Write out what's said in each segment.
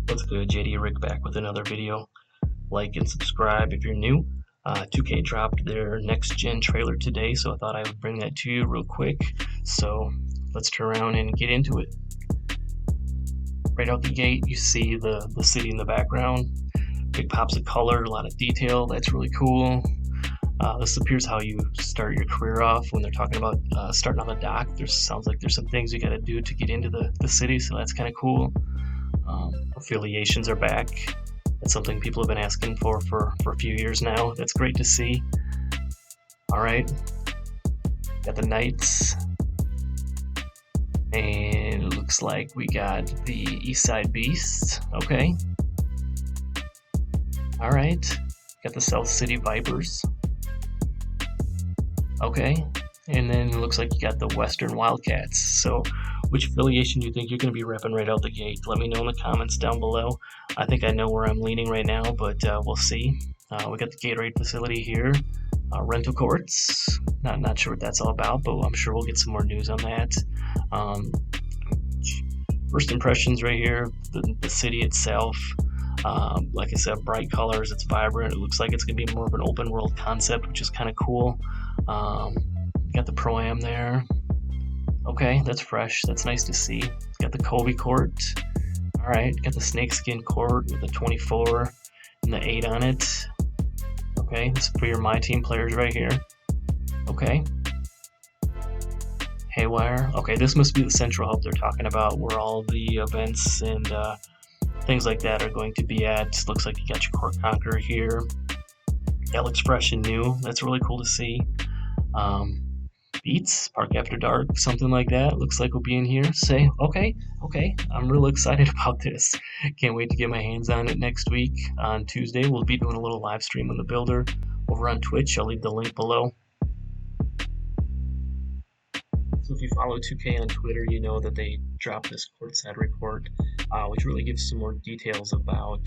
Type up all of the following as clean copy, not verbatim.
What's good, JD Rick back with another video. Like and subscribe if you're new. 2K dropped their next gen trailer today, so I thought I would bring that to you real quick. So let's turn around and get into it. Right out the gate, you see the city in the background. Big pops of color, a lot of detail. That's really cool. This appears how you start your career off when they're talking about starting on the dock. Sounds like there's some things you got to do to get into the city, so that's kind of cool. Affiliations are back. That's something people have been asking for a few years now. That's great to see. All right, got the Knights, and it looks like we got the Eastside Beasts. Okay. All right, got the South City Vipers. Okay, and then it looks like you got the Western Wildcats. So which affiliation do you think you're going to be repping right out the gate? Let me know in the comments down below. I think I know where I'm leaning right now, but we'll see. We got the Gatorade facility here. Rental courts. Not sure what that's all about, but I'm sure we'll get some more news on that. First impressions right here. The city itself. Like I said, bright colors. It's vibrant. It looks like it's going to be more of an open world concept, which is kind of cool. Got the Pro-Am there. Okay, that's fresh. That's nice to see. Got the Kobe court. All right, got the snakeskin court with the 24 and the 8 on it. Okay, this is for your My Team players right here. Okay. Haywire. Okay, this must be the central hub they're talking about, where all the events and things like that are going to be at. Looks like you got your Court Conqueror here. That looks fresh and new. That's really cool to see. Beats, Park After Dark, something like that. Looks like we'll be in here. Say, okay, I'm really excited about this. Can't wait to get my hands on it next week. On Tuesday, we'll be doing a little live stream on the builder over on Twitch. I'll leave the link below. So if you follow 2K on Twitter, you know that they dropped this Courtside report, which really gives some more details about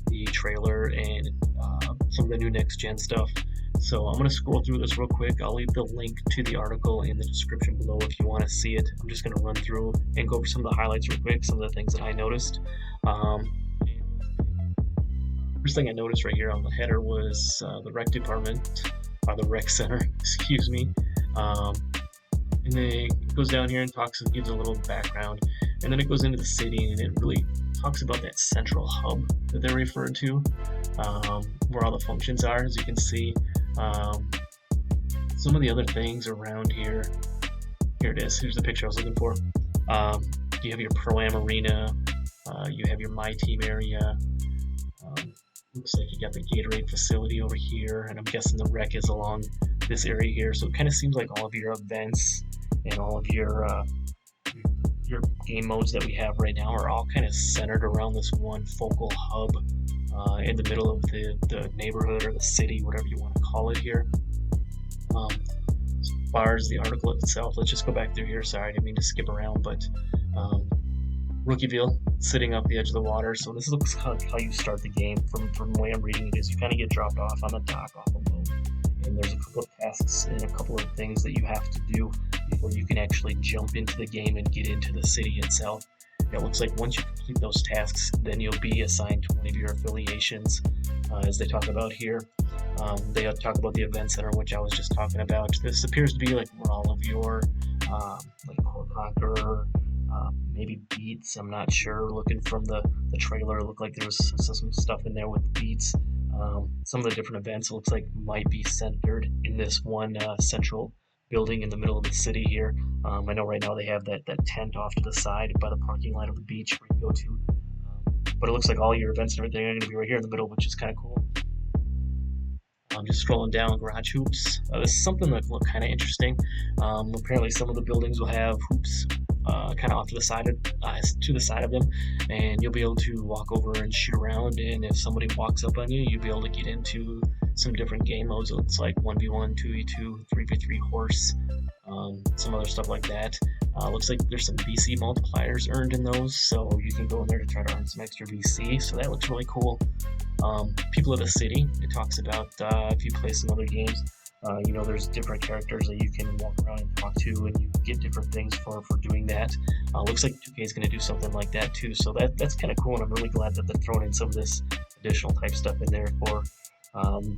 the trailer and some of the new next-gen stuff. So I'm going to scroll through this real quick. I'll leave the link to the article in the description below if you want to see it. I'm just going to run through and go over some of the highlights real quick, some of the things that I noticed. First thing I noticed right here on the header was the rec department, or the rec center, excuse me. And then it goes down here and talks and gives a little background, and then it goes into the city and it really talks about that central hub that they're referring to, where all the functions are, as you can see. Some of the other things around here. Here it is. Here's the picture I was looking for. You have your Pro-Am arena. You have your My Team area. Looks like you got the Gatorade facility over here, and I'm guessing the rec is along this area here. So it kind of seems like all of your events and all of your game modes that we have right now are all kind of centered around this one focal hub in the middle of the neighborhood or the city, whatever you want to call it here. As far as the article itself, let's just go back through here. Sorry, I didn't mean to skip around, but Rookieville, sitting up the edge of the water. So this looks like how you start the game. From the way I'm reading it is you kind of get dropped off on the dock off a boat, and there's a couple of tasks and a couple of things that you have to do before you can actually jump into the game and get into the city itself. It looks like once you complete those tasks, then you'll be assigned to one of your affiliations, as they talk about here. They talk about the event center, which I was just talking about. This appears to be like where all of your like Court Conqueror, maybe Beats, I'm not sure. Looking from the trailer, it looked like there was some stuff in there with Beats. Some of the different events, it looks like, might be centered in this one central building in the middle of the city here. I know right now they have that tent off to the side by the parking lot of the beach where you go to. But it looks like all your events and everything are going to be right here in the middle, which is kind of cool. I'm just scrolling down, garage hoops. This is something that looked kind of interesting. Apparently some of the buildings will have hoops kind of off to the side of them, and you'll be able to walk over and shoot around, and if somebody walks up on you, you'll be able to get into some different game modes. It looks like 1v1, 2v2, 3v3 horse, some other stuff like that. Looks like there's some VC multipliers earned in those, so you can go in there to try to earn some extra VC, so that looks really cool. People of the city, it talks about if you play some other games, There's different characters that you can walk around and talk to, and you get different things for doing that. Looks like 2K is going to do something like that too, so that's kind of cool, and I'm really glad that they're throwing in some of this additional type stuff in there for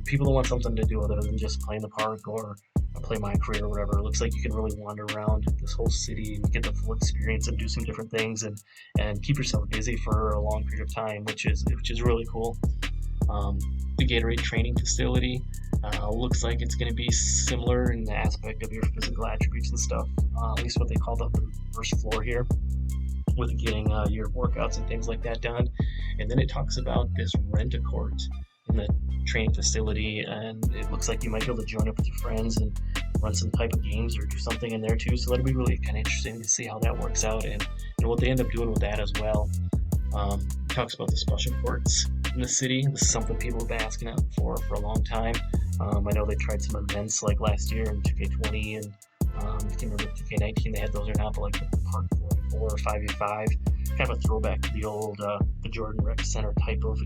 people that want something to do other than just play in the park or play my career or whatever. It looks like you can really wander around this whole city and get the full experience and do some different things and keep yourself busy for a long period of time, which is really cool. The Gatorade training facility looks like it's going to be similar in the aspect of your physical attributes and stuff, at least what they call the first floor here, with getting your workouts and things like that done. And then it talks about this rent-a-court in the training facility, and it looks like you might be able to join up with your friends and run some type of games or do something in there too. So that'll be really kind of interesting to see how that works out and what they end up doing with that as well. Talks about the special courts in the city. This is something people have been asking out for a long time. I know they tried some events like last year in 2K20 and you can remember 2K19 they had those or not, but like the Park 4 or 5v5, kind of a throwback to the old the Jordan Rec Center type of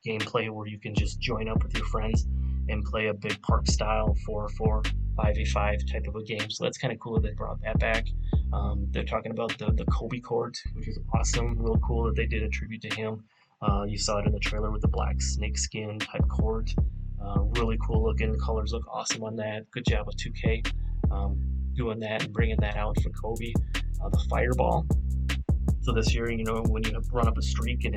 gameplay where you can just join up with your friends and play a big park style 5v5 type of a game. So that's kind of cool that they brought that back. They're talking about the Kobe court, which is awesome, real cool that they did a tribute to him. You saw it in the trailer with the black snakeskin type court. Really cool looking, the colors look awesome on that. Good job with 2K doing that and bringing that out for Kobe. The fireball. So this year, when you run up a streak and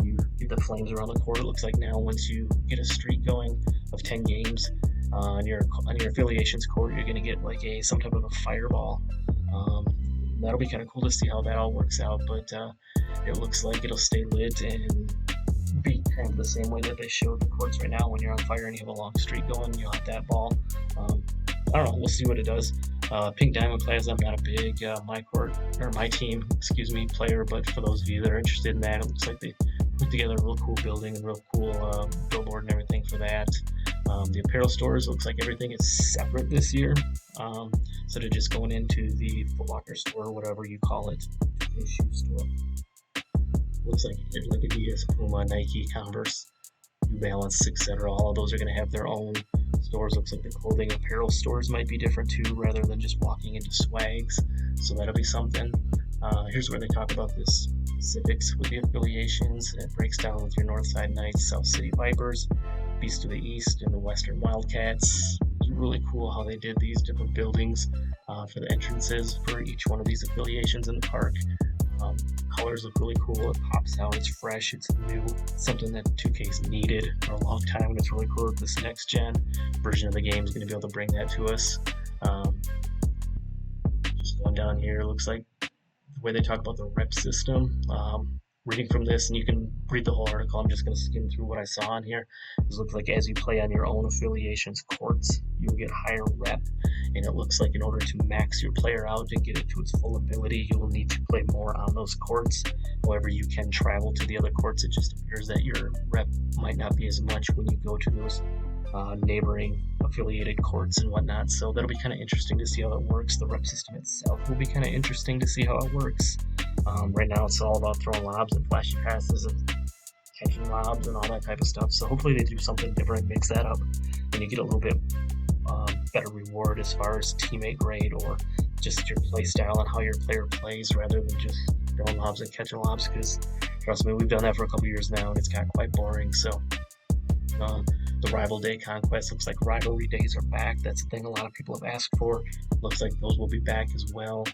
you get the flames around the court, it looks like now once you get a streak going of 10 games on your affiliations court, you're going to get like some type of a fireball. That'll be kind of cool to see how that all works out, but it looks like it'll stay lit and be kind of the same way that they showed the courts right now. When you're on fire and you have a long streak going, you'll have that ball. I don't know, we'll see what it does. Pink Diamond Plaza, I'm not a big my team player, but for those of you that are interested in that, it looks like they put together a real cool building and real cool billboard and everything for that. The Apparel Stores, looks like everything is separate this year. So they're just going into the Foot Locker store, or whatever you call it, a shoe store. Looks like Adidas, Puma, Nike, Converse, New Balance, etc. All of those are going to have their own stores. Looks like the clothing apparel stores might be different too, rather than just walking into swags. So that'll be something. Here's where they talk about the specifics with the affiliations. It breaks down with your Northside Knights, South City Vipers, Beast of the East, and the Western Wildcats. It's really cool how they did these different buildings for the entrances for each one of these affiliations in the park. Colors look really cool. It pops out. It's fresh. It's new. Something that 2K's needed for a long time, and it's really cool that this next gen version of the game is going to be able to bring that to us. Just going down here, it looks like the way they talk about the rep system. Reading from this, and you can read the whole article, I'm just going to skim through what I saw on here. It looks like as you play on your own affiliations courts, you'll get higher rep, and it looks like in order to max your player out and get it to its full ability, you will need to play more on those courts. However, you can travel to the other courts. It just appears that your rep might not be as much when you go to those neighboring affiliated courts and whatnot. So that'll be kind of interesting to see how it works. The rep system itself will be kind of interesting to see how it works. Right now it's all about throwing lobs and flashy passes and catching lobs and all that type of stuff. So hopefully they do something different, mix that up, and you get a little bit better reward as far as teammate grade or just your play style and how your player plays, rather than just throwing lobs and catching lobs, because trust me, we've done that for a couple years now and it's got quite boring. So the Rival Day Conquest, looks like rivalry days are back. That's the thing a lot of people have asked for. Looks like those will be back as well.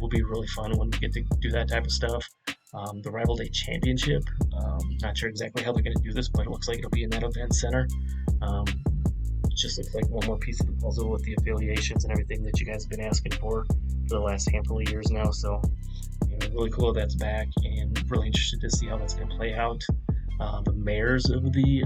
Will be really fun when we get to do that type of stuff. The Rival Day Championship, not sure exactly how they're going to do this, but it looks like it'll be in that event center. It just looks like one more piece of the puzzle with the affiliations and everything that you guys have been asking for the last handful of years now. So really cool that's back, and really interested to see how that's going to play out. The mayors of the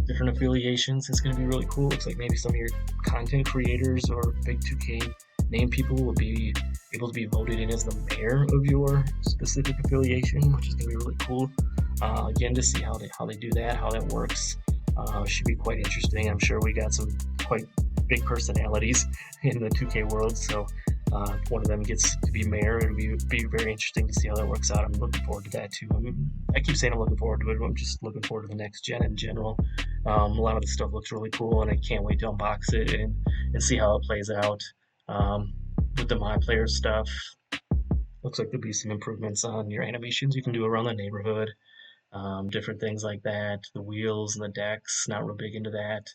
different affiliations is going to be really cool. Looks like maybe some of your content creators or big 2K name people will be able to be voted in as the mayor of your specific affiliation, which is going to be really cool. Again, to see how they do that, how that works, should be quite interesting. I'm sure we got some quite big personalities in the 2K world, so one of them gets to be mayor. It'll be very interesting to see how that works out. I'm looking forward to that too. I keep saying I'm looking forward to it, but I'm just looking forward to the next gen in general. A lot of the stuff looks really cool, and I can't wait to unbox it and see how it plays out. Um, with the My Player stuff, looks like there'll be some improvements on your animations you can do around the neighborhood, different things like that. The wheels and the decks, not real big into that.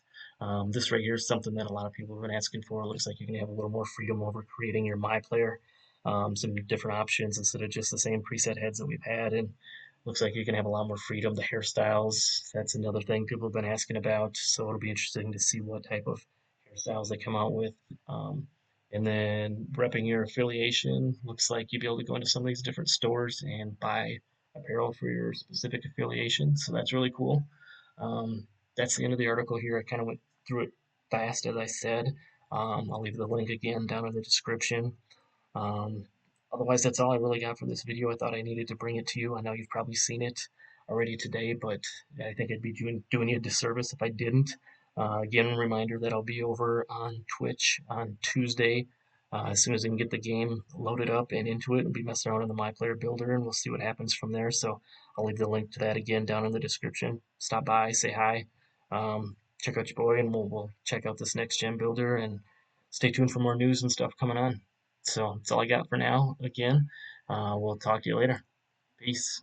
This right here is something that a lot of people have been asking for. It looks like you can have a little more freedom over creating your My Player, some different options instead of just the same preset heads that we've had. And looks like you can have a lot more freedom. The hairstyles, that's another thing people have been asking about. So it'll be interesting to see what type of hairstyles they come out with. Um, and then repping your affiliation, looks like you'll be able to go into some of these different stores and buy apparel for your specific affiliation. So that's really cool. That's the end of the article here. I kind of went through it fast, as I said. I'll leave the link again down in the description. Um, Otherwise, that's all I really got for this video. I thought I needed to bring it to you. I know you've probably seen it already today, but I think I'd be doing you a disservice if I didn't. Again, a reminder that I'll be over on Twitch on Tuesday. As soon as I can get the game loaded up and into it, I'll be messing around in the My Player Builder, and we'll see what happens from there. So I'll leave the link to that again down in the description. Stop by, say hi, check out your boy, and we'll check out this next gen builder and stay tuned for more news and stuff coming on. So that's all I got for now. Again, we'll talk to you later. Peace.